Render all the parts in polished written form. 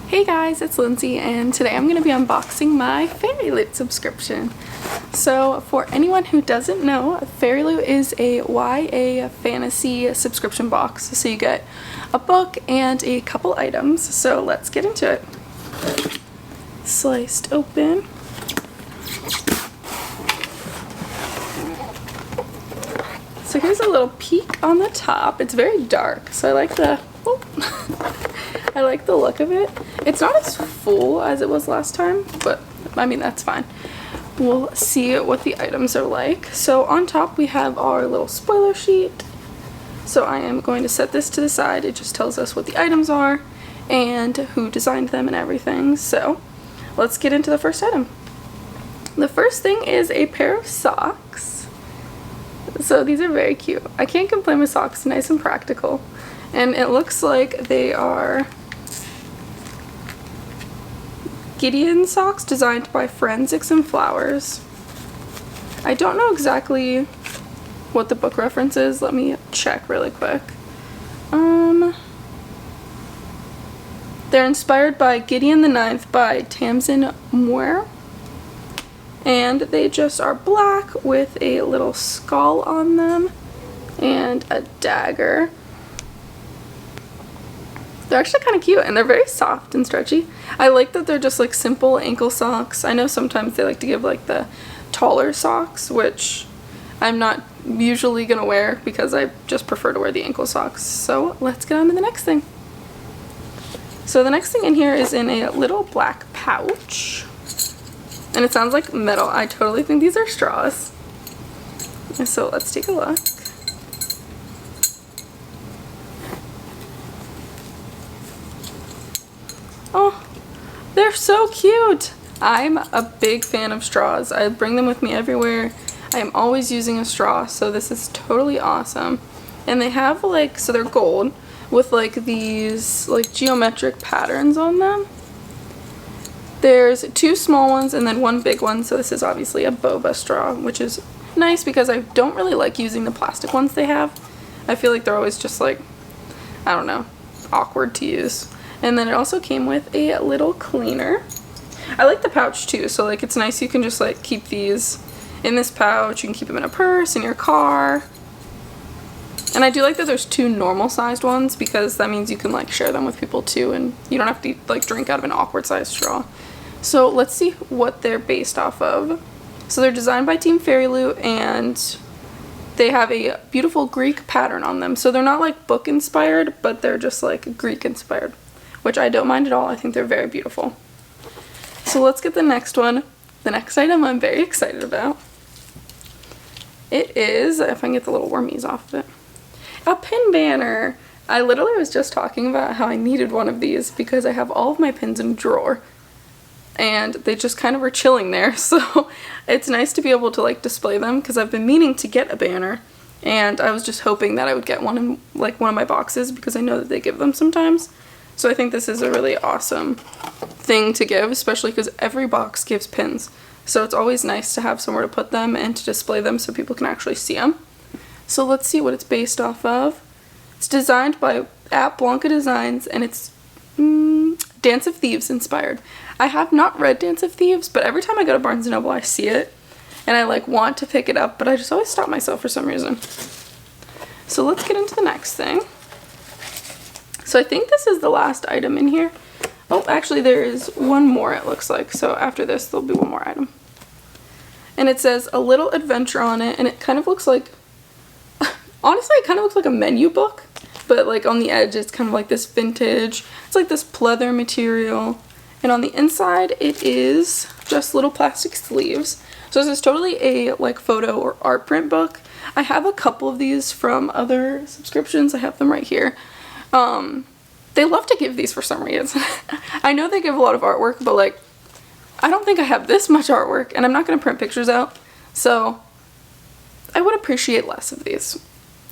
Hey guys, it's Lindsay, and today I'm going to be unboxing my FairyLoot subscription. So for anyone who doesn't know, FairyLoot is a YA fantasy subscription box. So you get a book and a couple items. So let's get into it. Sliced open. So here's a little peek on the top. It's very dark, so I like the I like the look of it. It's not as full as it was last time, but I mean that's fine. We'll see what the items are like. So on top we have our little spoiler sheet. So I am going to set this to the side. It just tells us what the items are and who designed them and everything. So let's get into the first item. The first thing is a pair of socks. So these are very cute. I can't complain with socks, nice and practical. And it looks like they are Gideon socks designed by Forensics and Flowers. I don't know exactly what the book reference is. Let me check really quick. They're inspired by Gideon the Ninth by Tamsin Muir. And they just are black with a little skull on them and a dagger. They're actually kind of cute and they're very soft and stretchy. I like that they're just like simple ankle socks. I know sometimes they like to give like the taller socks, which I'm not usually gonna wear because I just prefer to wear the ankle socks. So let's get on to the next thing. So the next thing in here is in a little black pouch. And it sounds like metal. I totally think these are straws. So let's take a look. Oh, they're so cute. I'm a big fan of straws. I bring them with me everywhere. I am always using a straw, so this is totally awesome. And they have like, so they're gold with like these like geometric patterns on them. There's two small ones and then one big one, so this is obviously a boba straw, which is nice because I don't really like using the plastic ones they have. I feel like they're always just like, I don't know, awkward to use. And then it also came with a little cleaner. I like the pouch too, so like it's nice you can just like keep these in this pouch. You can keep them in a purse, in your car. And I do like that there's two normal sized ones because that means you can like share them with people too and you don't have to like drink out of an awkward sized straw. So let's see what they're based off of. So they're designed by Team FairyLoot and they have a beautiful Greek pattern on them. So they're not like book inspired, but they're just like Greek inspired, which I don't mind at all. I think they're very beautiful. So let's get the next one. The next item I'm very excited about. It is, if I can get the little wormies off of it, a pin banner. I literally was just talking about how I needed one of these because I have all of my pins in a drawer and they just kind of were chilling there, so it's nice to be able to like display them because I've been meaning to get a banner and I was just hoping that I would get one in like one of my boxes because I know that they give them sometimes. So I think this is a really awesome thing to give, especially because every box gives pins. So it's always nice to have somewhere to put them and to display them so people can actually see them. So let's see what it's based off of. It's designed by Blanca Designs and it's Dance of Thieves inspired. I have not read Dance of Thieves, but every time I go to Barnes & Noble I see it and I like want to pick it up, but I just always stop myself for some reason. So let's get into the next thing. So I think this is the last item in here. Oh, actually there is one more it looks like. So after this there'll be one more item. And it says A Little Adventure on it and it kind of looks like, honestly it kind of looks like a menu book, but like on the edge it's kind of like this vintage, it's like this pleather material. And on the inside it is just little plastic sleeves. So this is totally a like photo or art print book. I have a couple of these from other subscriptions. I have them right here. They love to give these for some reason. I know they give a lot of artwork, but like I don't think I have this much artwork and I'm not going to print pictures out. So I would appreciate less of these.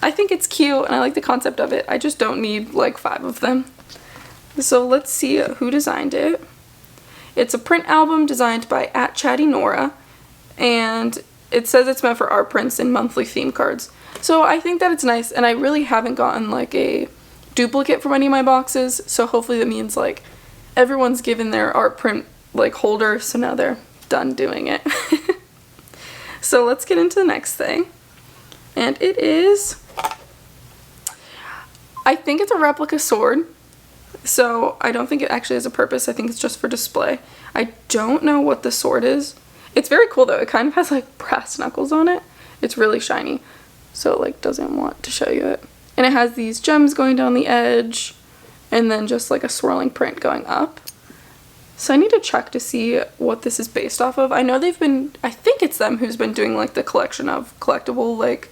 I think it's cute and I like the concept of it. I just don't need like 5 of them. So let's see who designed it. It's a print album designed by @ChattyNora and it says it's meant for art prints and monthly theme cards. So I think that it's nice and I really haven't gotten like a duplicate from any of my boxes, so hopefully that means like everyone's given their art print like holder, so now they're done doing it. So let's get into the next thing. And it is, I think it's a replica sword. So I don't think it actually has a purpose. I think it's just for display. I don't know what the sword is. It's very cool though. It kind of has like brass knuckles on it. It's really shiny. So it like doesn't want to show you it. And it has these gems going down the edge and then just like a swirling print going up. So I need to check to see what this is based off of. I know they've been, I think it's them who's been doing like the collection of collectible like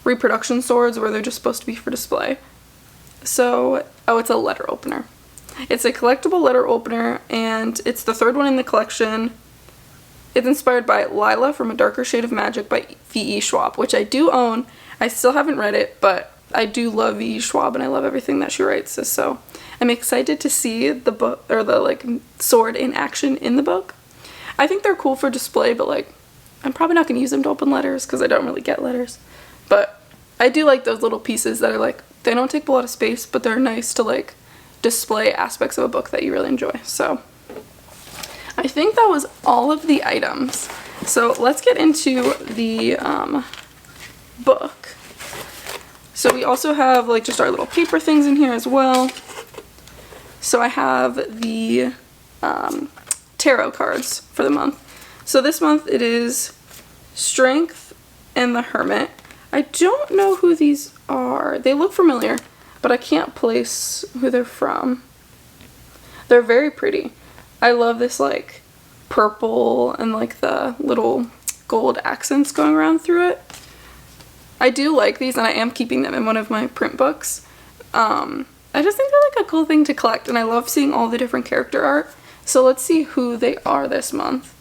reproduction swords where they're just supposed to be for display. So, oh, it's a letter opener. It's a collectible letter opener and it's the third one in the collection. It's inspired by Lila from A Darker Shade of Magic by V.E. Schwab, which I do own. I still haven't read it, but I do love V.E. Schwab and I love everything that she writes. So I'm excited to see the book or the like sword in action in the book. I think they're cool for display, but like I'm probably not going to use them to open letters because I don't really get letters. But I do like those little pieces that are like, they don't take up a lot of space, but they're nice to like display aspects of a book that you really enjoy. So I think that was all of the items. So let's get into the book. So we also have like just our little paper things in here as well. So I have the tarot cards for the month. So this month it is Strength and the Hermit. I don't know who these are. They look familiar, but I can't place who they're from. They're very pretty. I love this like purple and like the little gold accents going around through it. I do like these and I am keeping them in one of my print books. I just think they're like a cool thing to collect and I love seeing all the different character art. So let's see who they are this month.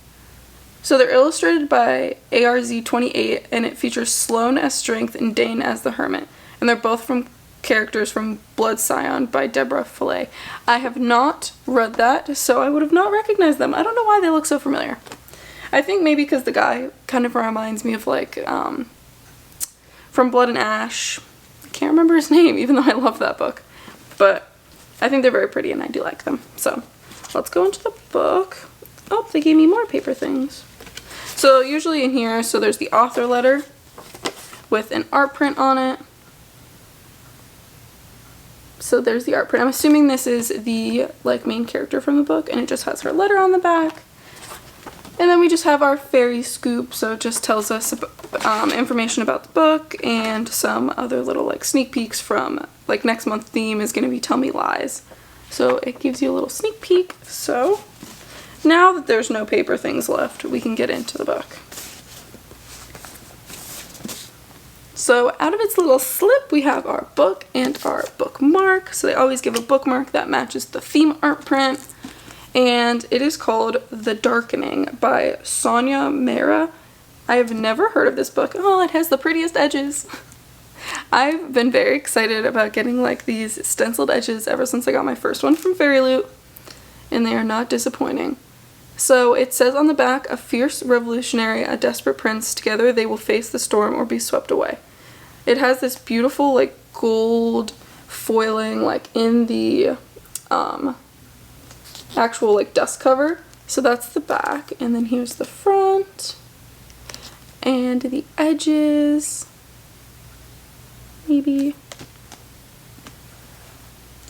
So they're illustrated by ARZ28 and it features Sloane as Strength and Dane as the Hermit. And they're both from characters from Blood Scion by Deborah Fillet. I have not read that, so I would have not recognized them. I don't know why they look so familiar. I think maybe because the guy kind of reminds me of like from Blood and Ash. I can't remember his name, even though I love that book. But I think they're very pretty and I do like them. So let's go into the book. Oh, they gave me more paper things. So usually in here, so there's the author letter with an art print on it. So there's the art print. I'm assuming this is the like main character from the book and it just has her letter on the back. And then we just have our fairy scoop, so it just tells us information about the book and some other little like sneak peeks from like next month's theme is going to be Tell Me Lies. So it gives you a little sneak peek. So now that there's no paper things left, we can get into the book. So out of its little slip, we have our book and our bookmark. So they always give a bookmark that matches the theme art print. And it is called The Darkening by Sonia Mera. I have never heard of this book. Oh, it has the prettiest edges. I've been very excited about getting like these stenciled edges ever since I got my first one from FairyLoot. And they are not disappointing. So it says on the back, a fierce revolutionary, a desperate prince, together they will face the storm or be swept away. It has this beautiful like gold foiling like in the actual like dust cover. So that's the back and then here's the front and the edges. Maybe.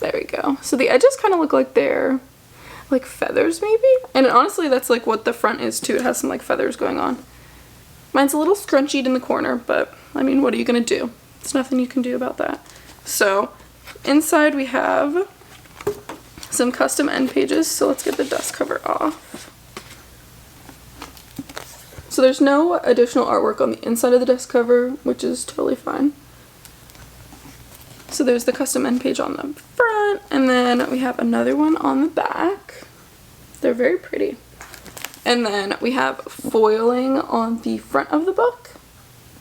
There we go. So the edges kind of look like they're like feathers maybe, and honestly that's like what the front is too. It has some like feathers going on. Mine's a little scrunchied in the corner, but I mean, what are you gonna do? There's nothing you can do about that. So inside we have some custom end pages, so let's get the dust cover off. So there's no additional artwork on the inside of the dust cover, which is totally fine. So there's the custom end page on the front, and then we have another one on the back. They're very pretty. And then we have foiling on the front of the book,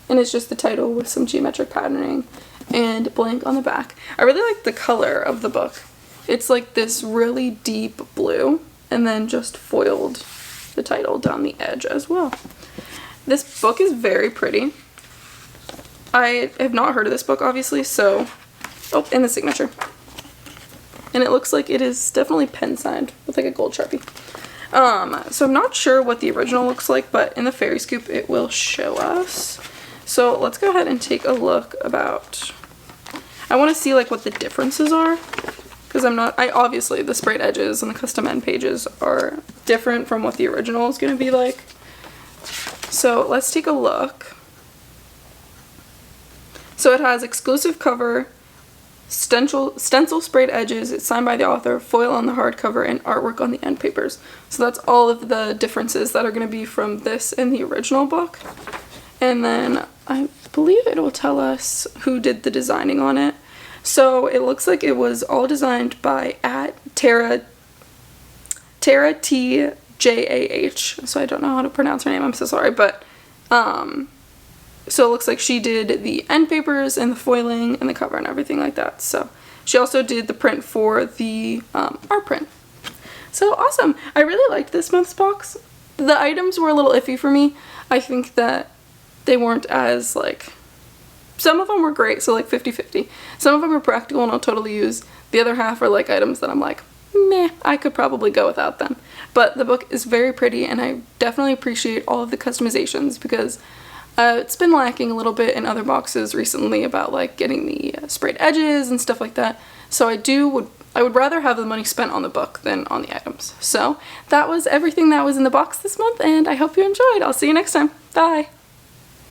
and it's just the title with some geometric patterning and blank on the back. I really like the color of the book. It's like this really deep blue, and then just foiled the title down the edge as well. This book is very pretty. I have not heard of this book, obviously, so... Oh, and the signature. and it looks like it is definitely pen signed with like a gold Sharpie. So I'm not sure what the original looks like, but in the Fairy Scoop it will show us. So let's go ahead and take a look about, I want to see like what the differences are, because obviously the sprayed edges and the custom end pages are different from what the original is going to be like. So let's take a look. So it has exclusive cover, stencil sprayed edges, it's signed by the author, foil on the hardcover, and artwork on the end papers. So that's all of the differences that are going to be from this and the original book. And then I believe it will tell us who did the designing on it. So it looks like it was all designed by Tara T. J-A-H. So I don't know how to pronounce her name, I'm so sorry, but so it looks like she did the end papers and the foiling and the cover and everything like that. So she also did the print for the art print. So awesome. I really liked this month's box. The items were a little iffy for me. I think that they weren't as like, some of them were great, so like 50-50. Some of them are practical and I'll totally use. The other half are like items that I'm like, meh, I could probably go without them. But the book is very pretty, and I definitely appreciate all of the customizations, because it's been lacking a little bit in other boxes recently about like getting the sprayed edges and stuff like that. So I would rather have the money spent on the book than on the items. So that was everything that was in the box this month, and I hope you enjoyed. I'll see you next time. Bye!